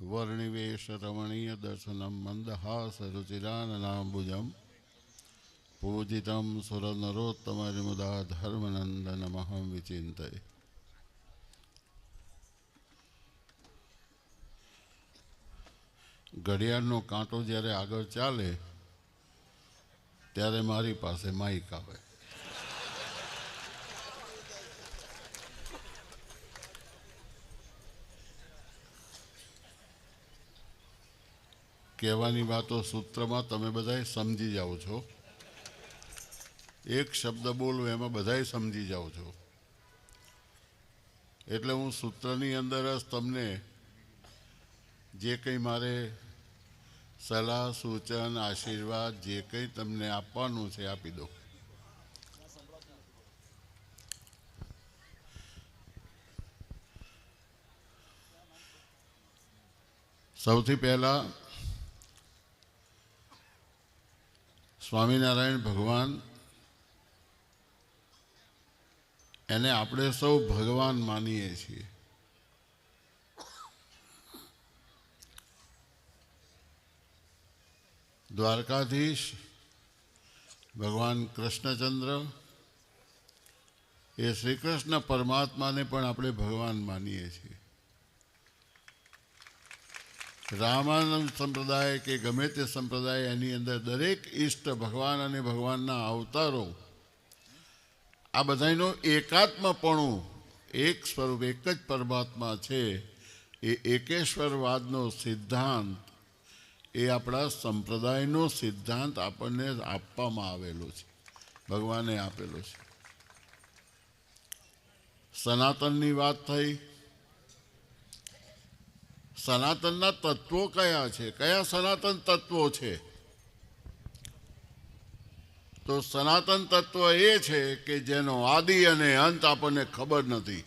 वर्णिवेशरमणीयदर्शनं मन्दहासरुचिराननाम्बुजं पूजितं सुरनरोत्तमर्मुदा धर्मनन्दनमहं विचिन्तये। ઘડિયાળનો કાંટો જ્યારે આગળ ચાલે ત્યારે મારી પાસે માઇક આવે. કહેવાની વાતો સૂત્રમાં તમે બધાય સમજી જાઓ છો. એક શબ્દ બોલું એમાં બધાય સમજી જાઓ છો. એટલે હું સૂત્રની અંદર જ તમને જે કંઈ મારે સલાહ સૂચન આશીર્વાદ જે કંઈ તમને આપવાનું છે આપી દો. સૌથી પહેલાં સ્વામિનારાયણ ભગવાન, એને આપણે સૌ ભગવાન માનીએ છીએ. દ્વારકાધીશ ભગવાન કૃષ્ણચંદ્ર એ શ્રી કૃષ્ણ પરમાત્માને પણ આપણે ભગવાન માનીએ છીએ. રામાનંદ સંપ્રદાય કે ગમે તે સંપ્રદાય એની અંદર દરેક ઈષ્ટ ભગવાન અને ભગવાનના અવતારો આ બધાનો એકાત્મપણું એક સ્વરૂપ એક જ પરમાત્મા છે એ એકેશ્વરવાદનો સિદ્ધાંત એ આપણા સંપ્રદાયનો સિદ્ધાંત આપણને આપવામાં આવેલો છે, ભગવાને આપેલો છે. સનાતનની વાત થઈ. સનાતનના તત્વો કયા છે? કયા સનાતન તત્વો છે? તો સનાતન તત્વ એ છે કે જેનો આદિ અને અંત આપણને ખબર નથી.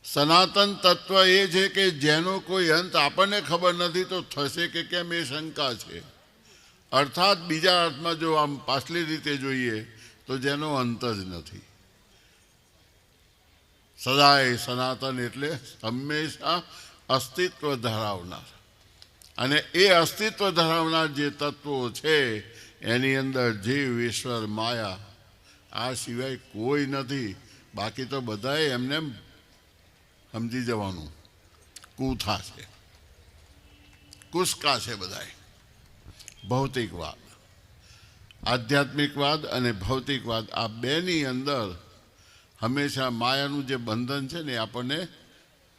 સનાતન તત્વ એ છે કે જેનો કોઈ અંત આપણને ખબર નથી તો થશે કે કેમ એ શંકા છે. અર્થાત બીજા અર્થમાં જો આમ પાછલી રીતે જોઈએ તો જેનો અંત જ નથી. સદાય સનાતન એટલે હંમેશા અસ્તિત્વ ધરાવનાર. અને એ અસ્તિત્વ ધરાવનાર જે તત્વો છે એની અંદર જીવ, ઈશ્વર, માયા આ સિવાય કોઈ નથી. બાકી તો બધાએ એમને સમજી જવાનું કૂથા છે, કુસ્કા છે બધાએ. ભૌતિકવાદ, આધ્યાત્મિકવાદ અને ભૌતિકવાદ આ બેની અંદર હંમેશા માયાનું જે બંધન છે ને આપણને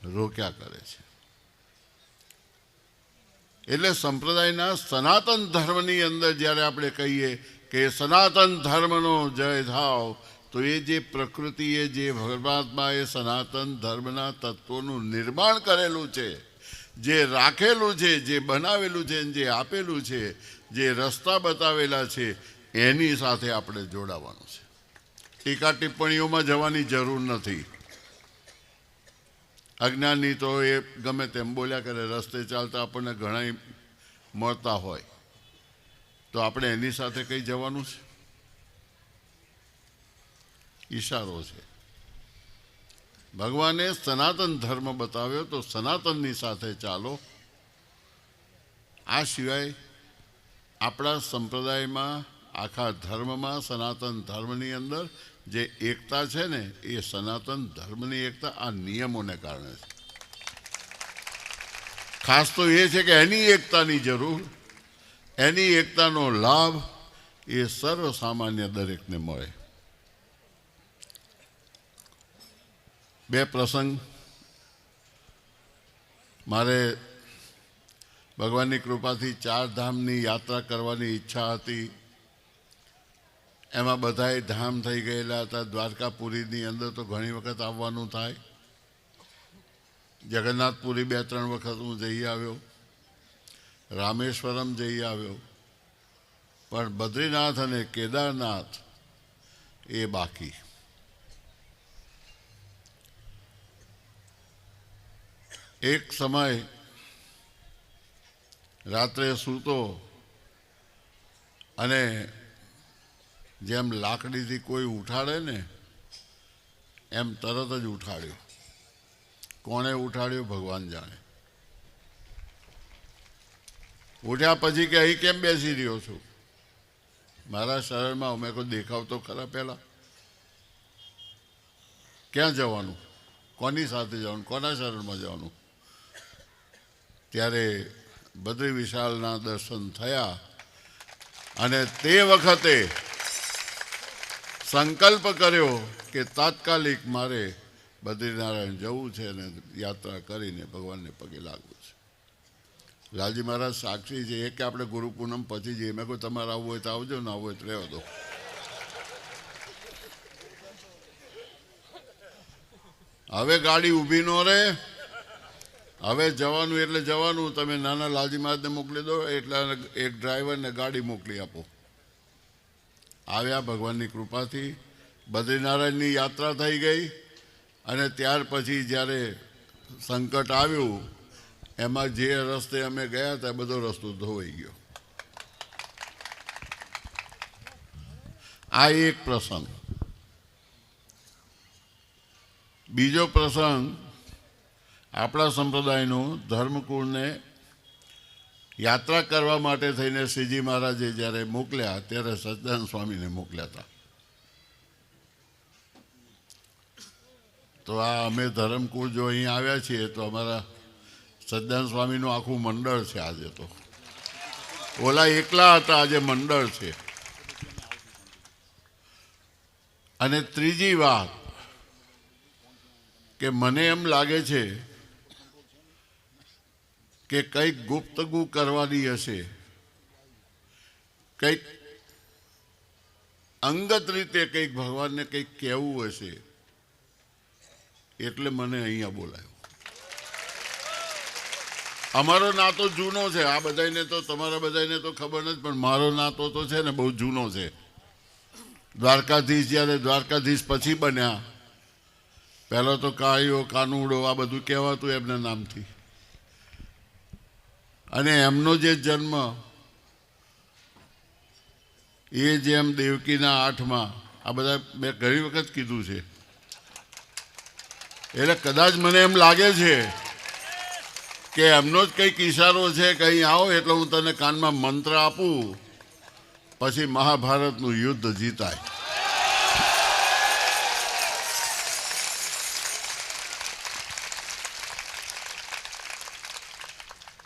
રોક્યા કરે છે. એટલે સંપ્રદાયના સનાતન ધર્મની અંદર જ્યારે આપણે કહીએ કે સનાતન ધર્મનો જય થાવ તો એ જે પ્રકૃતિ એ જે પરમાત્મા એ સનાતન ધર્મના તત્વોનું નિર્માણ કરેલું છે, જે રાખેલું છે, જે બનાવેલું છે, જે આપેલું છે, જે રસ્તા બતાવેલા છે એની સાથે આપણે જોડાવાનું છે. ટીકા ટિપ્પણીઓમાં જવાની જરૂર નથી. અજ્ઞાની તો એ ગમે તેમ બોલ્યા કરે. રસ્તે ચાલતા આપણને ઘણા મળતા હોય તો આપણે એની સાથે કઈ જવાનું છે? ઈશારો છે. ભગવાને સનાતન ધર્મ બતાવ્યો તો સનાતનની સાથે ચાલો. આ સિવાય આપણા સંપ્રદાયમાં આખા ધર્મમાં સનાતન ધર્મની અંદર જે એકતા છે ને એ સનાતન ધર્મની એકતા આ નિયમોને કારણે છે. ખાસ તો એ છે કે એની એકતાની જરૂર, એની એકતાનો લાભ એ સર્વસામાન્ય દરેકને મળે. બે પ્રસંગ મારે ભગવાનની કૃપાથી 4 ધામની યાત્રા કરવાની ઈચ્છા હતી. એમાં બધાય ધામ થઈ ગયેલા હતા. દ્વારકાપુરીની અંદર તો ઘણી વખત આવવાનું થાય. જગન્નાથપુરી 2-3 વખત હું જઈ આવ્યો. રામેશ્વરમ જઈ આવ્યો. પણ બદ્રીનાથ અને કેદારનાથ એ બાકી. એક સમય રાત્રે સૂતો અને જેમ લાકડીથી કોઈ ઉઠાડે ને એમ તરત જ ઉઠાડ્યો. કોણે ઉઠાડ્યો ભગવાન જાણે. ઉઠ્યા પછી કે અહીં કેમ બેસી રહ્યો છું? મારા શરણમાં અમે કોઈ દેખાવ તો ખરા. પહેલા ક્યાં જવાનું, કોની સાથે જવાનું, કોના શરણમાં જવાનું? ત્યારે બદ્રી વિશાળના દર્શન થયા અને તે વખતે સંકલ્પ કર્યો કે તાત્કાલિક મારે બદ્રીનારાયણ જવું છે અને યાત્રા કરીને ભગવાનને પગે લાગવું છે. લાલજી મહારાજ સાક્ષી છે. એ કે આપણે ગુરુ પૂનમ પછી જઈએ. મેં કહું તમારે આવવું હોય તો આવજો, ના આવવું હોય તો રહેવા દો. હવે ગાડી ઊભી ન રહે. હવે જવાનું એટલે જવાનું. તમે નાના લાલજી મહારાજને મોકલી દો, એટલે એક ડ્રાઈવરને ગાડી મોકલી આપો. આવ્યા ભગવાનની કૃપાથી. બદ્રીનારાયણની યાત્રા થઈ ગઈ અને ત્યાર પછી જ્યારે સંકટ આવ્યું એમાં જે રસ્તે અમે ગયા હતા બધો રસ્તો ધોવાઈ ગયો. આ એક પ્રસંગ. બીજો પ્રસંગ આપણા સંપ્રદાયનો ધર્મકુળને યાત્રા કરવા માટે થઈને શ્રીજી મહારાજે જ્યારે મોકલ્યા ત્યારે સચ્ચિદાનંદ સ્વામીને મોકલ્યા હતા. તો આ અમે ધર્મકુળ જો અહીં આવ્યા છીએ તો અમારા સચ્ચિદાનંદ સ્વામીનું આખું મંડળ છે આજે. તો ઓલા એકલા હતા, આજે મંડળ છે. અને ત્રીજી વાત કે મને એમ લાગે છે કે કંઈક ગુપ્તગુ કરવાની હશે, કંઈક અંગત રીતે કંઈક ભગવાનને કંઈક કહેવું હશે, એટલે મને અહીંયા બોલાયો. અમારો નાતો જૂનો છે. આ બધાને તો, તમારા બધાને તો ખબર નથી, પણ મારો નાતો તો છે ને બહુ જૂનો છે. દ્વારકાધીશ જ્યારે દ્વારકાધીશ પછી બન્યા, પહેલાં તો કાળીઓ, કાનુડો આ બધું કહેવાતું એમના નામથી. અને એમનો જે જન્મ એ જેમ દેવકીના 8માં, આ બધા મેં ઘણી વખત કીધું છે. એટલે કદાચ મને એમ લાગે છે કે એમનો જ કંઈક ઈશારો છે કે અહીં આવો એટલે હું તને કાનમાં મંત્ર આપું, પછી મહાભારતનું યુદ્ધ જીતાય.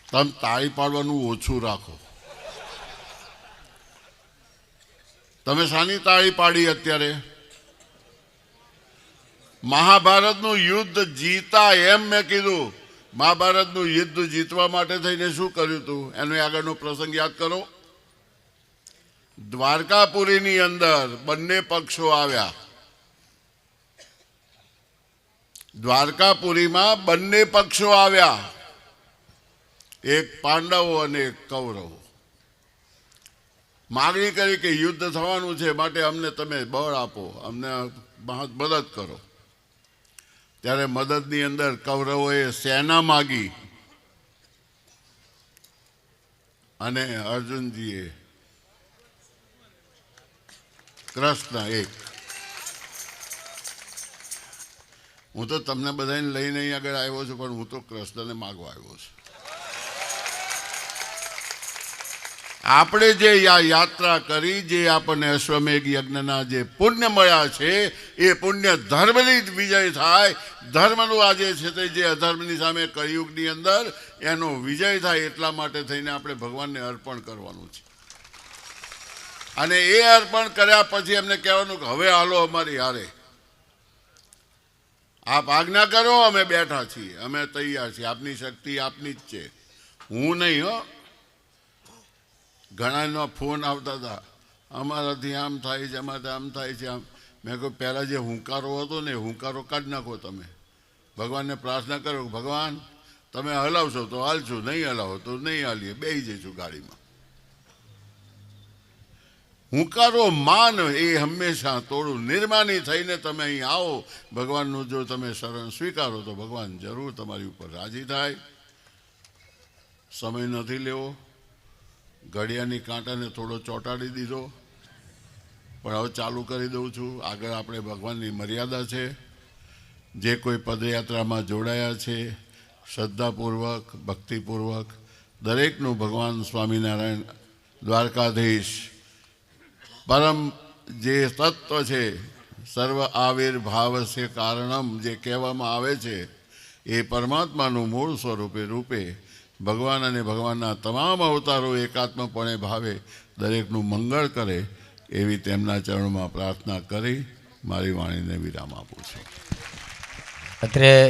તમે તાળી પાડવાનું ઓછું રાખો. તમે શાની તાળી પાડી અત્યારે? મહાભારતનું યુદ્ધ જીતા એમ મેં કીધું. મહાભારતનું યુદ્ધ જીતવા માટે થઈને શું કર્યું હતું એનો આગળનો પ્રસંગ યાદ કરો. દ્વારકાપુરીની અંદર બંને પક્ષો આવ્યા. દ્વારકાપુરીમાં બંને પક્ષો આવ્યા, એક પાંડવો અને એક કૌરવો. માગણી કરી કે યુદ્ધ થવાનું છે, માટે અમને તમે બળ આપો, અમને મદદ કરો. ત્યારે મદદની અંદર કૌરવોએ સેના માગી અને અર્જુનજીએ કૃષ્ણ એક. હું તો તમને બધાને લઈને અહીં આગળ આવ્યો છું, પણ હું તો કૃષ્ણને માગવા આવ્યો છું. આપણે જે યાત્રા કરી, જે આપણને અશ્વમેઘ યજ્ઞના જે પુણ્ય મળ્યા છે, એ પુણ્ય ધર્મની જ વિજય થાય. ધર્મનું આજે છે તે જે અધર્મની સામે કળિયુગની અંદર એનો વિજય થાય, એટલા માટે થઈને આપણે ભગવાનને અર્પણ કરવાનું છે. અને એ અર્પણ કર્યા પછી એમને કહેવાનું કે હવે હાલો અમારી હારે, આપ આજ્ઞા કરો, અમે બેઠા છીએ, અમે તૈયાર છીએ, આપની શક્તિ આપની જ છે, હું નહીં. હો, ઘણાનો ફોન આવતા હતા, અમારાથી આમ થાય છે, અમારાથી આમ થાય છે, આમ. મેં કહ્યું પહેલાં જે હુંકારો હતો ને, હુંકારો કાઢી નાખો. તમે ભગવાનને પ્રાર્થના કરો, ભગવાન તમે હલાવશો તો હાલશું, નહીં હલાવો તો નહીં હાલીએ, બેસી જઈશું ગાડીમાં. હુંકારો માન એ હંમેશા તોડું. નિર્માની થઈને તમે અહીં આવો, ભગવાનનું જો તમે શરણ સ્વીકારો તો ભગવાન જરૂર તમારી ઉપર રાજી થાય. સમય નથી લેવો. ઘડિયાળની કાંટાને થોડો ચોંટાડી દીધો, પણ હવે ચાલુ કરી દઉં છું. આગળ આપણે ભગવાનની મર્યાદા છે. જે કોઈ પદયાત્રામાં જોડાયા છે, શ્રદ્ધાપૂર્વક ભક્તિપૂર્વક દરેકનું ભગવાન સ્વામિનારાયણ દ્વારકાધીશ પરમ જે તત્વ છે, સર્વ આવિર્ભાવસ્ય કારણમ જે કહેવામાં આવે છે, એ પરમાત્માનું મૂળ રૂપે ભગવાન અને ભગવાનના તમામ અવતારો એકાત્મપણે ભાવે દરેકનું મંગળ કરે એવી તેમના ચરણોમાં પ્રાર્થના કરી મારી વાણીને વિરામ આપું છું. અત્રે